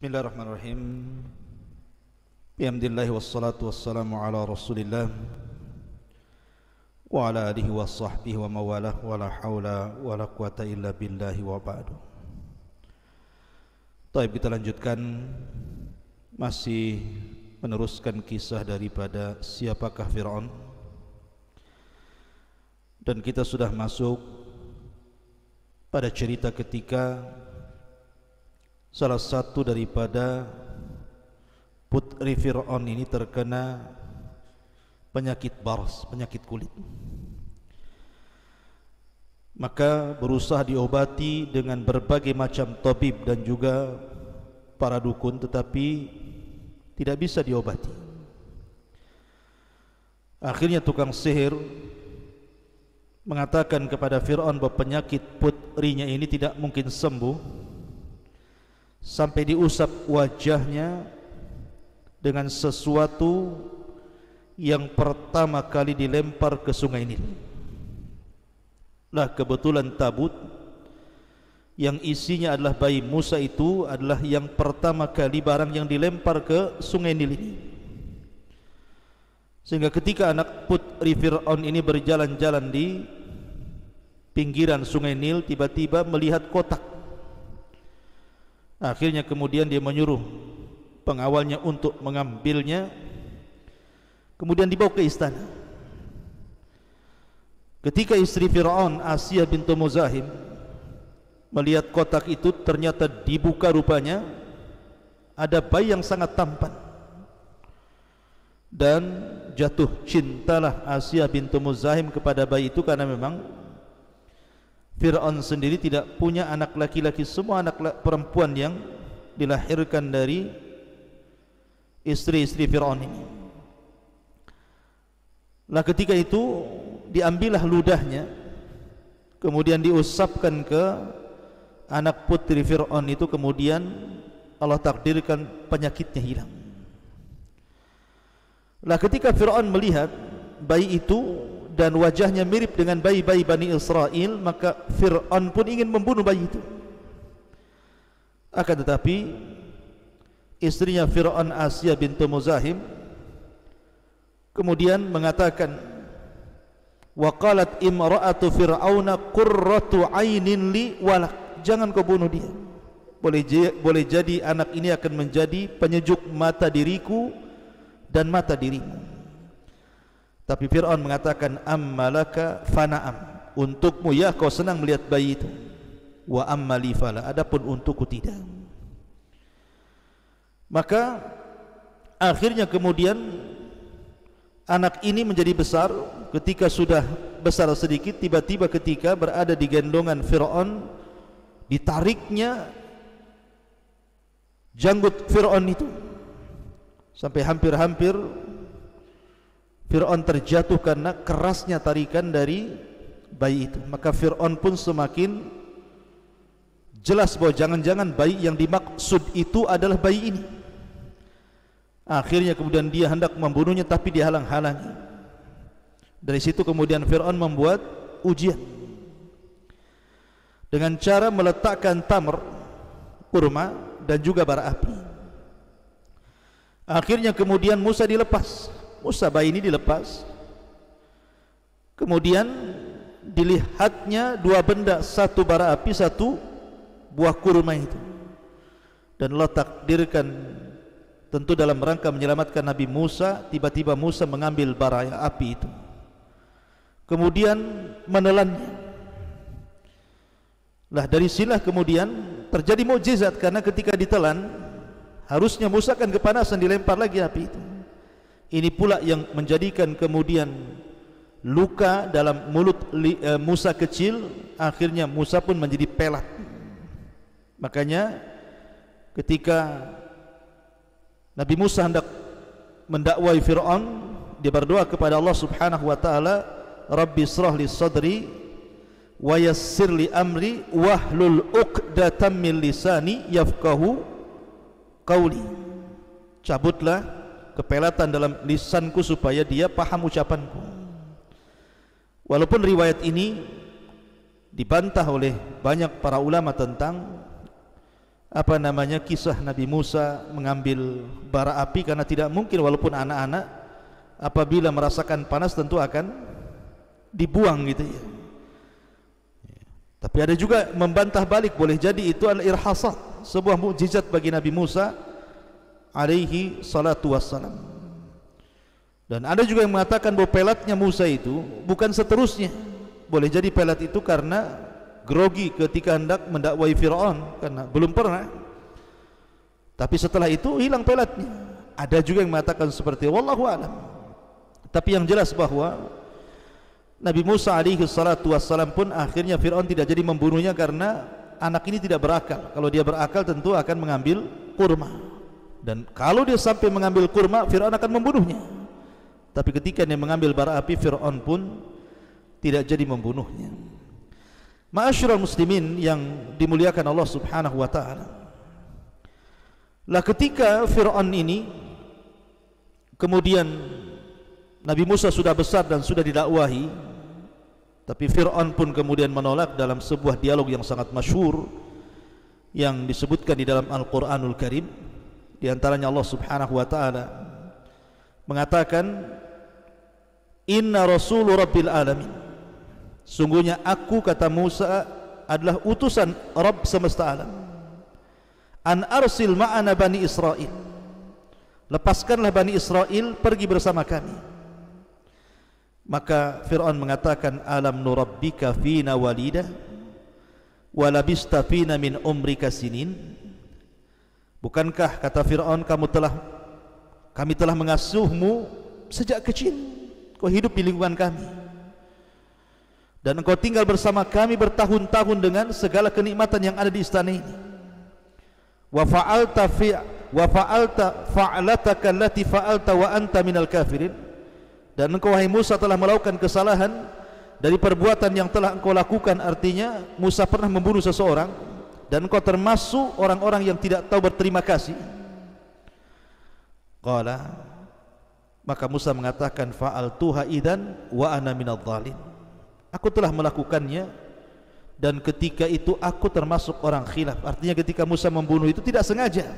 Bismillahirrahmanirrahim. Bihamdillah wassalatu wassalamu ala Rasulillah wa ala alihi wa sahbihi wa mawalah wa la hawla wa la quwata illa billahi wa ba'du. Baik, kita lanjutkan masih meneruskan kisah daripada siapakah Fir'aun, dan kita sudah masuk pada cerita ketika salah satu daripada putri Fir'aun ini terkena penyakit baras, penyakit kulit. Maka berusaha diobati dengan berbagai macam tabib dan juga para dukun, tetapi tidak bisa diobati. Akhirnya tukang sihir mengatakan kepada Fir'aun bahwa penyakit putrinya ini tidak mungkin sembuh sampai diusap wajahnya dengan sesuatu yang pertama kali dilempar ke sungai Nil. Lah kebetulan tabut yang isinya adalah bayi Musa itu adalah yang pertama kali barang yang dilempar ke sungai Nil ini. Sehingga ketika anak putri Fir'aun ini berjalan-jalan di pinggiran sungai Nil, tiba-tiba melihat kotak. Akhirnya kemudian dia menyuruh pengawalnya untuk mengambilnya, kemudian dibawa ke istana. Ketika istri Fir'aun, Asiyah bintu Muzahim, melihat kotak itu, ternyata dibuka rupanya ada bayi yang sangat tampan, dan jatuh cintalah Asiyah bintu Muzahim kepada bayi itu, karena memang Fir'aun sendiri tidak punya anak laki-laki, semua anak perempuan yang dilahirkan dari istri-istri Fir'aun ini. Nah ketika itu diambillah ludahnya, kemudian diusapkan ke anak putri Fir'aun itu, kemudian Allah takdirkan penyakitnya hilang. Nah ketika Fir'aun melihat bayi itu dan wajahnya mirip dengan bayi-bayi Bani Israel, maka Fir'aun pun ingin membunuh bayi itu. Akan tetapi istrinya Fir'aun, Asiyah bintu Muzahim, kemudian mengatakan, wa qalat imra'atu fir'auna qurratu 'ainin li walak, jangan kau bunuh dia, boleh jadi anak ini akan menjadi penyejuk mata diriku dan mata dirimu. Tapi Fir'aun mengatakan, ammalaka fana'am, untukmu ya kau senang melihat bayi itu, wa ammali fala, adapun untukku tidak. Maka akhirnya kemudian anak ini menjadi besar. Ketika sudah besar sedikit, tiba-tiba ketika berada di gendongan Fir'aun, ditariknya janggut Fir'aun itu sampai hampir-hampir Fir'aun terjatuh karena kerasnya tarikan dari bayi itu. Maka Fir'aun pun semakin jelas bahwa jangan-jangan bayi yang dimaksud itu adalah bayi ini. Akhirnya kemudian dia hendak membunuhnya, tapi dihalang-halangi. Dari situ kemudian Fir'aun membuat ujian dengan cara meletakkan tamr, kurma, dan juga bara api. Akhirnya kemudian Musa dilepas. Musa, bayi ini dilepas. Kemudian dilihatnya dua benda, satu bara api, satu buah kurma itu. Dan Allah takdirkan tentu dalam rangka menyelamatkan Nabi Musa. Tiba-tiba Musa mengambil bara api itu, kemudian menelannya. Lah dari sinilah kemudian terjadi mukjizat, karena ketika ditelan harusnya Musa akan kepanasan, dilempar lagi api itu. Ini pula yang menjadikan kemudian luka dalam mulut Musa kecil. Akhirnya Musa pun menjadi pelat. Makanya ketika Nabi Musa hendak mendakwai Fir'aun, dia berdoa kepada Allah Subhanahu wa taala, Rabbi shrah li sadri wa yassir li amri wahlul 'uqdatam min lisani yafqahu qauli. Cabutlah kepelatan dalam lisanku supaya dia paham ucapanku. Walaupun riwayat ini dibantah oleh banyak para ulama tentang kisah Nabi Musa mengambil bara api, karena tidak mungkin walaupun anak-anak apabila merasakan panas tentu akan dibuang gitu ya. Tapi ada juga membantah balik, boleh jadi itu adalah irhasat, sebuah mukjizat bagi Nabi Musa alaihi salatu wassalam. Dan ada juga yang mengatakan bahwa pelatnya Musa itu bukan seterusnya. Boleh jadi pelat itu karena grogi ketika hendak mendakwai Fir'aun, karena belum pernah. Tapi setelah itu hilang pelatnya. Ada juga yang mengatakan seperti itu, wallahu a'lam. Tapi yang jelas bahwa Nabi Musa alaihi salatu wassalam pun akhirnya Fir'aun tidak jadi membunuhnya, karena anak ini tidak berakal. Kalau dia berakal tentu akan mengambil kurma, dan kalau dia sampai mengambil kurma, Fir'aun akan membunuhnya. Tapi ketika dia mengambil bara api, Fir'aun pun tidak jadi membunuhnya. Ma'asyiral muslimin yang dimuliakan Allah subhanahu wa ta'ala, lah ketika Fir'aun ini kemudian Nabi Musa sudah besar dan sudah didakwahi, tapi Fir'aun pun kemudian menolak dalam sebuah dialog yang sangat masyhur yang disebutkan di dalam Al-Quranul Karim. Di antaranya Allah subhanahu wa ta'ala mengatakan, inna rasulu rabbil alamin, sungguhnya aku, kata Musa, adalah utusan Rabb semesta alam, an arsil ma'ana bani Israel, lepaskanlah Bani Israel pergi bersama kami. Maka Fir'aun mengatakan, alam nurabbika fina walida walabista fina min umrika sinin, bukankah, kata Fir'aun, kami telah mengasuhmu sejak kecil, kau hidup di lingkungan kami, dan engkau tinggal bersama kami bertahun-tahun dengan segala kenikmatan yang ada di istana ini. Wa fa'alta fa'alataka allati fa'alta wa anta minal kafirin, dan engkau wahai Musa telah melakukan kesalahan dari perbuatan yang telah engkau lakukan. Artinya Musa pernah membunuh seseorang dan engkau termasuk orang-orang yang tidak tahu berterima kasih. Qala, maka Musa mengatakan, fa'altuha idzan wa ana minadh dhalin, aku telah melakukannya dan ketika itu aku termasuk orang khilaf. Artinya ketika Musa membunuh itu tidak sengaja.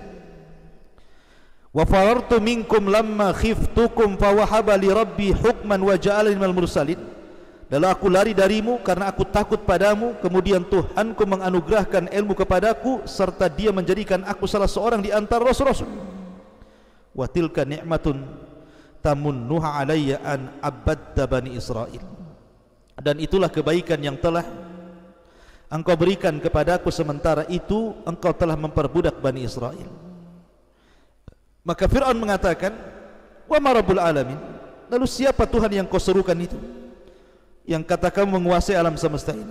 Wa farartu minkum lamma khiftukum fa wahaba li rabbi hukman wa ja'alani minal mursalin, lalu aku lari darimu karena aku takut padamu, kemudian Tuhanku menganugerahkan ilmu kepadaku serta dia menjadikan aku salah seorang di antara rasul-rasul. Wa tilka ni'matun tamunnuha alayya an abadda bani Israel, dan itulah kebaikan yang telah engkau berikan kepadaku, sementara itu engkau telah memperbudak Bani Israel. Maka Fir'aun mengatakan, wa ma rabbul alamin, lalu siapa Tuhan yang kau serukan itu, yang kata kamu menguasai alam semesta ini?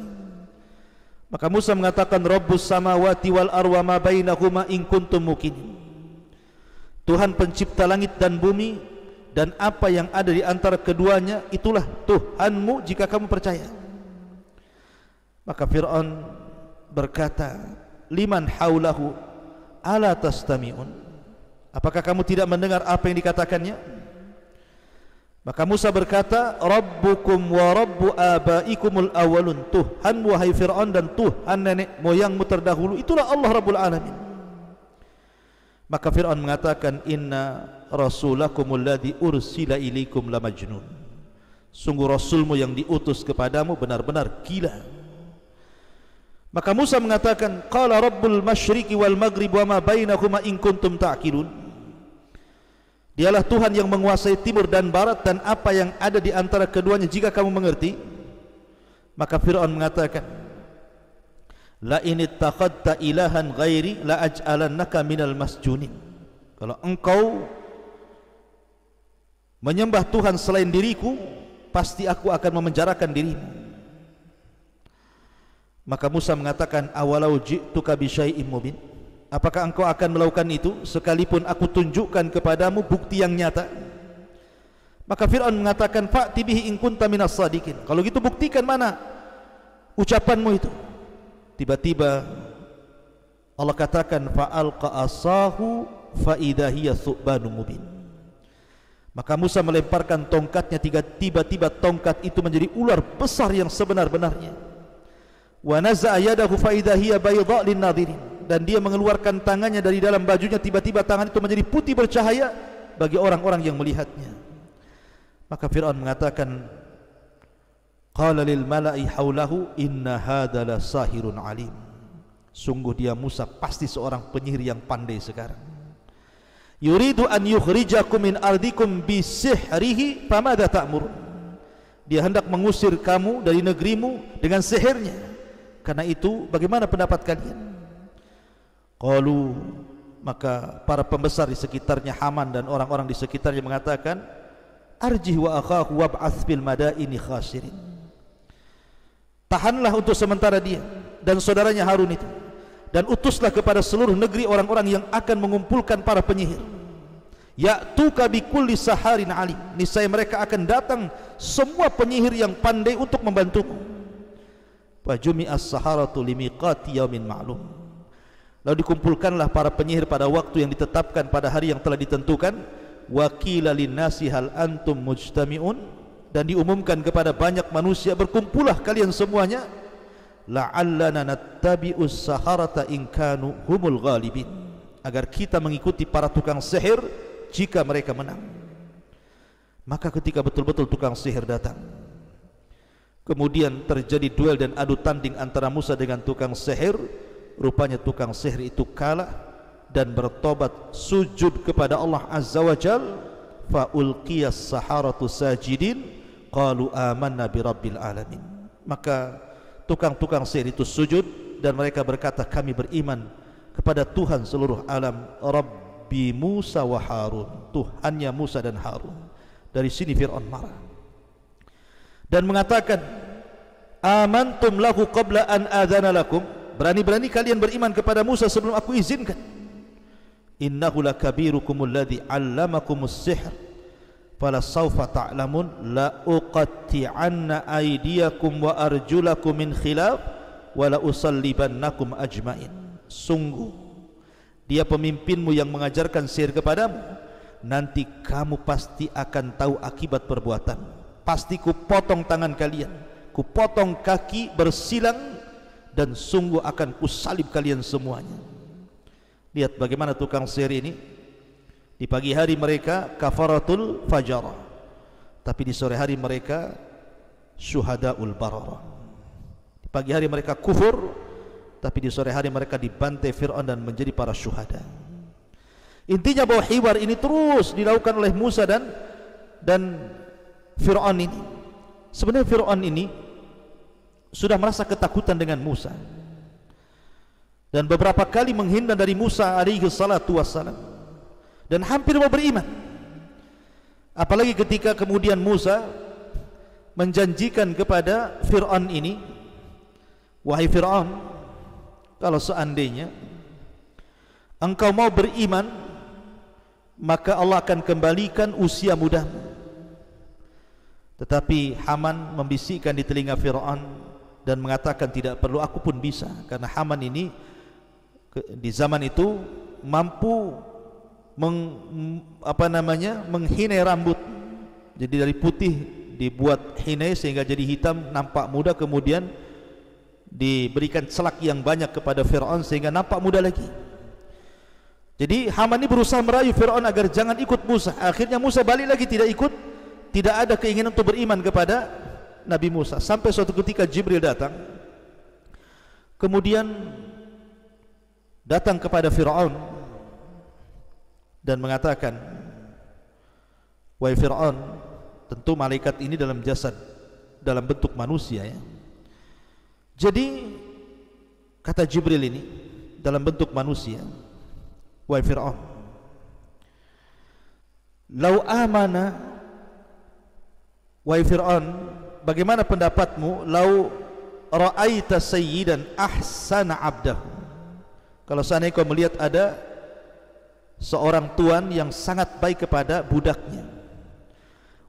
Maka Musa mengatakan, rabbus samawati wal arwa ma bainahuma in kuntum muqinin, Tuhan pencipta langit dan bumi dan apa yang ada di antara keduanya, itulah Tuhanmu jika kamu percaya. Maka Fir'aun berkata, liman haulahu ala tastami'un, apakah kamu tidak mendengar apa yang dikatakannya? Maka Musa berkata, rabbukum wa rabbu abaikumul awalun, Tuhan wahai Fir'aun dan Tuhan nenek moyangmu terdahulu, itulah Allah Rabbul Alamin. Maka Fir'aun mengatakan, inna rasulakumul ladzi ursila ilaikum la majnun, sungguh rasulmu yang diutus kepadamu benar-benar gila. Maka Musa mengatakan, qala rabbul masyriqi wal maghrib wa ma bainahuma in kuntum ta'qilun, dialah Tuhan yang menguasai timur dan barat dan apa yang ada di antara keduanya jika kamu mengerti. Maka Fir'aun mengatakan, la in ittakhadta ilahan ghairi la aj'alannaka minal masjunin, kalau engkau menyembah Tuhan selain diriku, pasti aku akan memenjarakan dirimu. Maka Musa mengatakan, awalau ji'tuka bi syai'in mubin, apakah engkau akan melakukan itu sekalipun aku tunjukkan kepadamu bukti yang nyata? Maka Fir'aun mengatakan, fa'ti bihi in kunta minas sadiqin, kalau gitu buktikan mana ucapanmu itu. Tiba-tiba Allah katakan, fa'alqa asahu fa idza hiya thu'banun mubin, maka Musa melemparkan tongkatnya, tiba-tiba tongkat itu menjadi ular besar yang sebenar-benarnya. Wa naza'a yadahu fa idza hiya baydha' lin-nadhirin, dan dia mengeluarkan tangannya dari dalam bajunya, tiba-tiba tangan itu menjadi putih bercahaya bagi orang-orang yang melihatnya. Maka Fir'aun mengatakan, qala lil mala'i haulahu inna hadza la sahirun alim. Sungguh dia Musa pasti seorang penyihir yang pandai sekarang. Yuridu an yukhrijakum min ardikum bisihrihi famadza ta'murun. Dia hendak mengusir kamu dari negerimu dengan sihirnya. Karena itu bagaimana pendapat kalian? Qalu, maka para pembesar di sekitarnya, Haman dan orang-orang di sekitarnya mengatakan, arjih wa akhahu wab'ats fil madaini khasirin. Tahanlah untuk sementara dia dan saudaranya Harun itu, dan utuslah kepada seluruh negeri orang-orang yang akan mengumpulkan para penyihir. Ya'tuka bikulli saharin alim. Niscaya mereka akan datang semua penyihir yang pandai untuk membantumu. Wa jumi'as saharatu limiqati yaumin ma'lum. Lalu dikumpulkanlah para penyihir pada waktu yang ditetapkan pada hari yang telah ditentukan. Wa qila linnasi hal antum mujtami'un, dan diumumkan kepada banyak manusia, berkumpullah kalian semuanya, la'allana nattabi'us saharata in kanu humul ghalibin, agar kita mengikuti para tukang sihir jika mereka menang. Maka ketika betul-betul tukang sihir datang, kemudian terjadi duel dan adu tanding antara Musa dengan tukang sihir. Rupanya tukang sihir itu kalah dan bertobat sujud kepada Allah Azza wa Jal. Fa ulqiyas saharatu sajidin qalu amanna bi rabbil alamin. Maka tukang-tukang sihir itu sujud dan mereka berkata, kami beriman kepada Tuhan seluruh alam, Rabbi Musa wa Harun, Tuhannya Musa dan Harun. Dari sini Fir'aun marah dan mengatakan, amantum lahu qabla an adzana lakum. Berani-berani kalian beriman kepada Musa sebelum aku izinkan. Innahu lakabirukumul ladzi 'allamakumus sihr fala sawfa ta'lamun la uqatti'anna aydiyakum wa arjulakum min khilaf wa la usallibannakum ajmain. Sungguh dia pemimpinmu yang mengajarkan sihir kepadamu. Nanti kamu pasti akan tahu akibat perbuatan. Pasti kupotong tangan kalian, kupotong kaki bersilang, dan sungguh akan kusalib kalian semuanya. Lihat bagaimana tukang sihir ini. Di pagi hari mereka kafaratul fajar, tapi di sore hari mereka syuhadaul bararah. Di pagi hari mereka kufur, tapi di sore hari mereka dibantai Fir'aun dan menjadi para syuhada. Intinya bahwa hiwar ini terus dilakukan oleh Musa dan Fir'aun ini. Sebenarnya Fir'aun ini sudah merasa ketakutan dengan Musa dan beberapa kali menghindar dari Musa alaihi salatu wassalam dan hampir mau beriman. Apalagi ketika kemudian Musa menjanjikan kepada Fir'aun ini, wahai Fir'aun, kalau seandainya engkau mau beriman, maka Allah akan kembalikan usia mudamu. Tetapi Haman membisikkan di telinga Fir'aun dan mengatakan, tidak perlu, aku pun bisa. Karena Haman ini di zaman itu mampu menghinai rambut. Jadi dari putih dibuat hinai sehingga jadi hitam, nampak muda, kemudian diberikan celak yang banyak kepada Fir'aun sehingga nampak muda lagi. Jadi Haman ini berusaha merayu Fir'aun agar jangan ikut Musa. Akhirnya Musa balik lagi tidak ikut, tidak ada keinginan untuk beriman kepada Nabi Musa. Sampai suatu ketika Jibril datang, kemudian datang kepada Fir'aun dan mengatakan, wahai Fir'aun, tentu malaikat ini dalam jasad, dalam bentuk manusia ya. Jadi kata Jibril ini dalam bentuk manusia, wahai Fir'aun, lau amana, wahai Fir'aun, bagaimana pendapatmu lau ra'aita sayyidan ahsana abdahu, kalau seandainya kau melihat ada seorang tuan yang sangat baik kepada budaknya,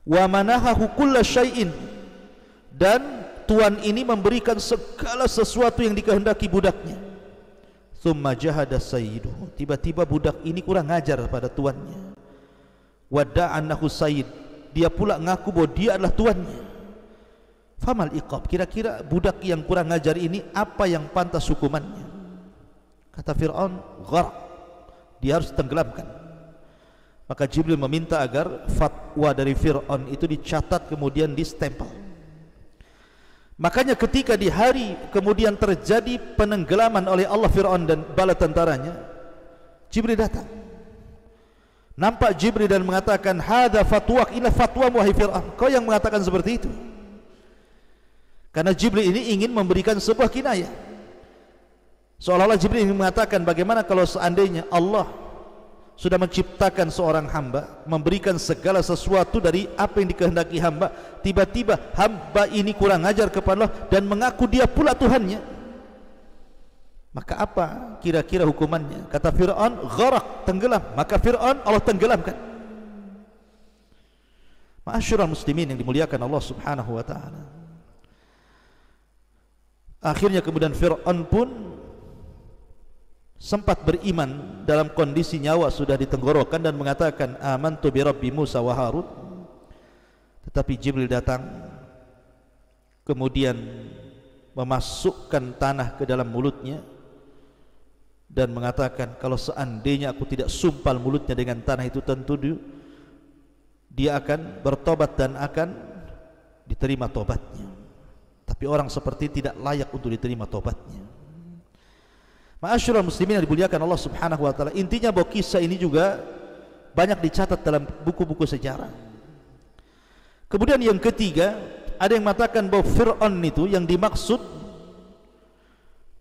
wa manahahu kulla syai'in, dan tuan ini memberikan segala sesuatu yang dikehendaki budaknya. Thumma jahada sayyiduhu, tiba-tiba budak ini kurang ajar pada tuannya. Wada'annahu sayyid, dia pula ngaku bahwa dia adalah tuannya. Famal iqab, kira-kira budak yang kurang ajar ini apa yang pantas hukumannya? Kata Fir'aun, gharq, dia harus tenggelamkan. Maka Jibril meminta agar fatwa dari Fir'aun itu dicatat kemudian distempel. Makanya ketika di hari kemudian terjadi penenggelaman oleh Allah Fir'aun dan bala tentaranya, Jibril datang. Nampak Jibril dan mengatakan, hadza fatwak, ila fatwamu wahai Fir'aun. Kau yang mengatakan seperti itu. Karena Jibril ini ingin memberikan sebuah kinayah. Seolah-olah Jibril ingin mengatakan bagaimana kalau seandainya Allah sudah menciptakan seorang hamba, memberikan segala sesuatu dari apa yang dikehendaki hamba, tiba-tiba hamba ini kurang ajar kepada Allah dan mengaku dia pula Tuhannya, maka apa kira-kira hukumannya? Kata Fir'aun, gharaq, tenggelam. Maka Fir'aun Allah tenggelamkan. Ma'asyiral muslimin yang dimuliakan Allah Subhanahu wa taala. Akhirnya kemudian Fir'aun pun sempat beriman dalam kondisi nyawa sudah di tenggorokan dan mengatakan, amantu bi Rabbi Musa wa Harun. Tetapi Jibril datang kemudian memasukkan tanah ke dalam mulutnya dan mengatakan, kalau seandainya aku tidak sumpal mulutnya dengan tanah itu, tentu dia akan bertobat dan akan diterima tobatnya. Tapi orang seperti tidak layak untuk diterima tobatnya. Ma'asyiral muslimin yang dimuliakan Allah Subhanahu wa taala, intinya bahwa kisah ini juga banyak dicatat dalam buku-buku sejarah. Kemudian yang ketiga, ada yang mengatakan bahwa Fir'aun itu yang dimaksud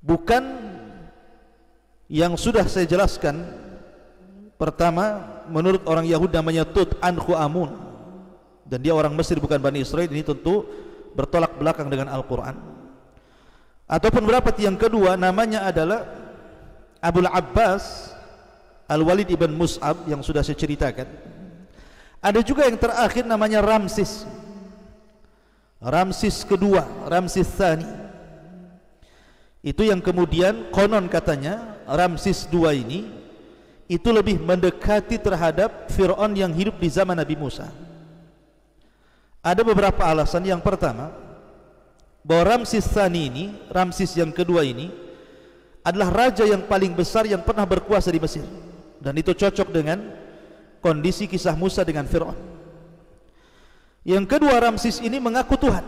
bukan yang sudah saya jelaskan. Pertama, menurut orang Yahudi namanya Tutankhamun, dan dia orang Mesir bukan Bani Israel. Ini tentu bertolak belakang dengan Al-Quran. Ataupun pendapat yang kedua, namanya adalah Abul Abbas Al-Walid ibn Mus'ab yang sudah saya ceritakan. Ada juga yang terakhir namanya Ramsis, Ramsis kedua, Ramsis Tsani. Itu yang kemudian konon katanya Ramsis II ini itu lebih mendekati terhadap Fir'aun yang hidup di zaman Nabi Musa. Ada beberapa alasan. Yang pertama, bahwa Ramsis Tsani ini, Ramsis yang kedua ini adalah raja yang paling besar yang pernah berkuasa di Mesir, dan itu cocok dengan kondisi kisah Musa dengan Fir'aun. Yang kedua, Ramsis ini mengaku Tuhan.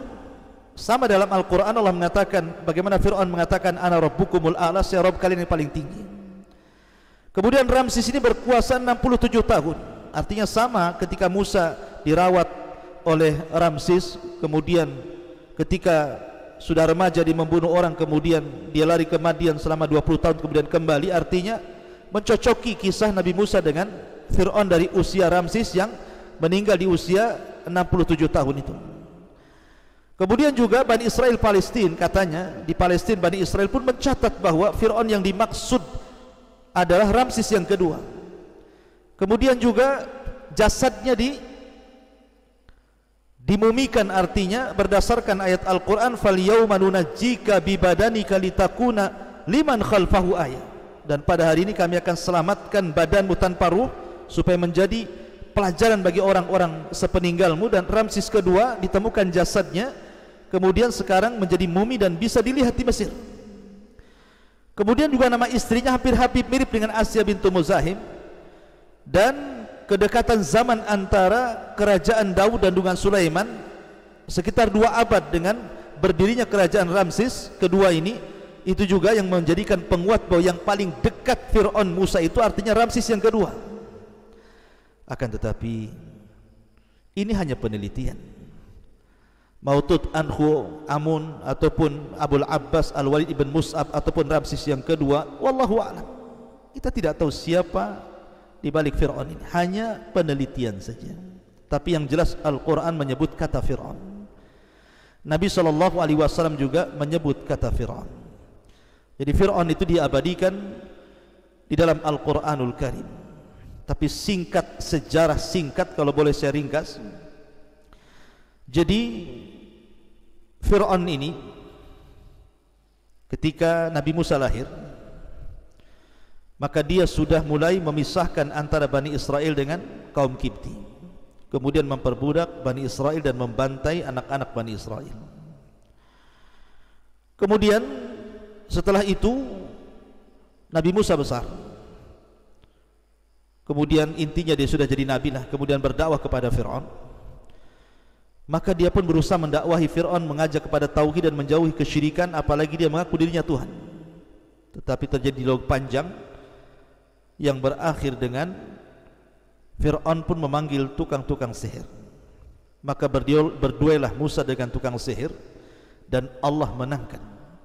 Sama dalam Al-Quran Allah mengatakan, bagaimana Fir'aun mengatakan, ana rabbukumul a'la, saya Rabb kalian yang paling tinggi. Kemudian Ramsis ini berkuasa 67 tahun. Artinya sama ketika Musa dirawat oleh Ramsis, kemudian ketika sudah remaja dia membunuh orang, kemudian dia lari ke Madian selama 20 tahun kemudian kembali. Artinya mencocoki kisah Nabi Musa dengan Fir'aun dari usia Ramsis yang meninggal di usia 67 tahun itu. Kemudian juga Bani Israel Palestina, katanya di Palestina Bani Israel pun mencatat bahwa Fir'aun yang dimaksud adalah Ramsis yang kedua. Kemudian juga jasadnya dimumikan, artinya berdasarkan ayat Al-Quran, fal yawma nunajjika bi badanika litakuna liman khalfahu ayat, dan pada hari ini kami akan selamatkan badanmu tanpa ruh supaya menjadi pelajaran bagi orang-orang sepeninggalmu. Dan Ramsis kedua ditemukan jasadnya kemudian sekarang menjadi mumi dan bisa dilihat di Mesir. Kemudian juga nama istrinya hampir-hampir mirip dengan Asya bintu Muzahim, dan kedekatan zaman antara kerajaan Daud dan dengan Sulaiman sekitar 2 abad dengan berdirinya kerajaan Ramsis kedua ini, itu juga yang menjadikan penguat bahwa yang paling dekat Fir'aun Musa itu artinya Ramsis yang kedua. Akan tetapi ini hanya penelitian. Mau Tutankhamun ataupun Abul Abbas Al-Walid ibn Mus'ab ataupun Ramsis yang kedua, wallahu a'lam, kita tidak tahu siapa di balik Fir'aun ini, hanya penelitian saja. Tapi yang jelas Al-Quran menyebut kata Fir'aun, Nabi SAW juga menyebut kata Fir'aun. Jadi Fir'aun itu diabadikan di dalam Al-Quranul Karim. Tapi singkat, sejarah singkat kalau boleh saya ringkas. Jadi Fir'aun ini ketika Nabi Musa lahir, maka dia sudah mulai memisahkan antara Bani Israel dengan kaum Kipti, kemudian memperbudak Bani Israel dan membantai anak-anak Bani Israel. Kemudian setelah itu Nabi Musa besar, kemudian intinya dia sudah jadi nabi lah, kemudian berdakwah kepada Fir'aun. Maka dia pun berusaha mendakwahi Fir'aun, mengajak kepada tauhid dan menjauhi kesyirikan, apalagi dia mengaku dirinya Tuhan. Tetapi terjadi dialog panjang yang berakhir dengan Fir'aun pun memanggil tukang-tukang sihir. Maka berduelah Musa dengan tukang sihir, dan Allah menangkan,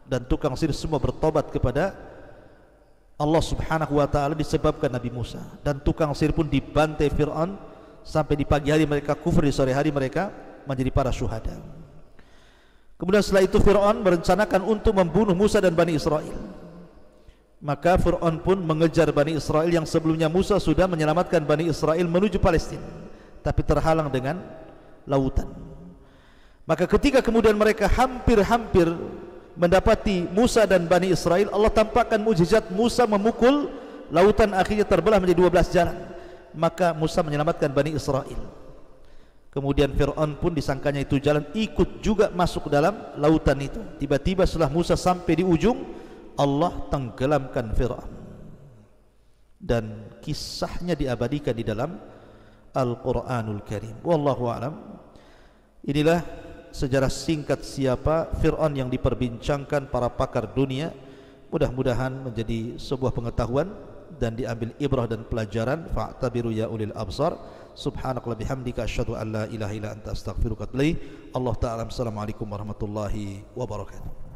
dan tukang sihir semua bertobat kepada Allah subhanahu wa ta'ala disebabkan Nabi Musa. Dan tukang sihir pun dibantai Fir'aun sampai di pagi hari mereka kufur, di sore hari mereka menjadi para syuhada. Kemudian setelah itu Fir'aun merencanakan untuk membunuh Musa dan Bani Israel. Maka Fir'aun pun mengejar Bani Israel yang sebelumnya Musa sudah menyelamatkan Bani Israel menuju Palestina, tapi terhalang dengan lautan. Maka ketika kemudian mereka hampir-hampir mendapati Musa dan Bani Israel, Allah tampakkan mukjizat Musa memukul lautan, akhirnya terbelah menjadi 12 jalan. Maka Musa menyelamatkan Bani Israel. Kemudian Fir'aun pun disangkanya itu jalan, ikut juga masuk ke dalam lautan itu. Tiba-tiba setelah Musa sampai di ujung, Allah tenggelamkan Fir'aun, dan kisahnya diabadikan di dalam Al-Quranul Karim. Wallahu a'lam. Inilah sejarah singkat siapa Fir'aun yang diperbincangkan para pakar dunia. Mudah-mudahan menjadi sebuah pengetahuan dan diambil ibrah dan pelajaran. Fa'tabiru ya ulil absar. Subhanakallah bihamdika asyhadu an la ilaha illa anta astaghfiruka wa atubu ilaik. Allah ta'ala. Assalamualaikum warahmatullahi wabarakatuh.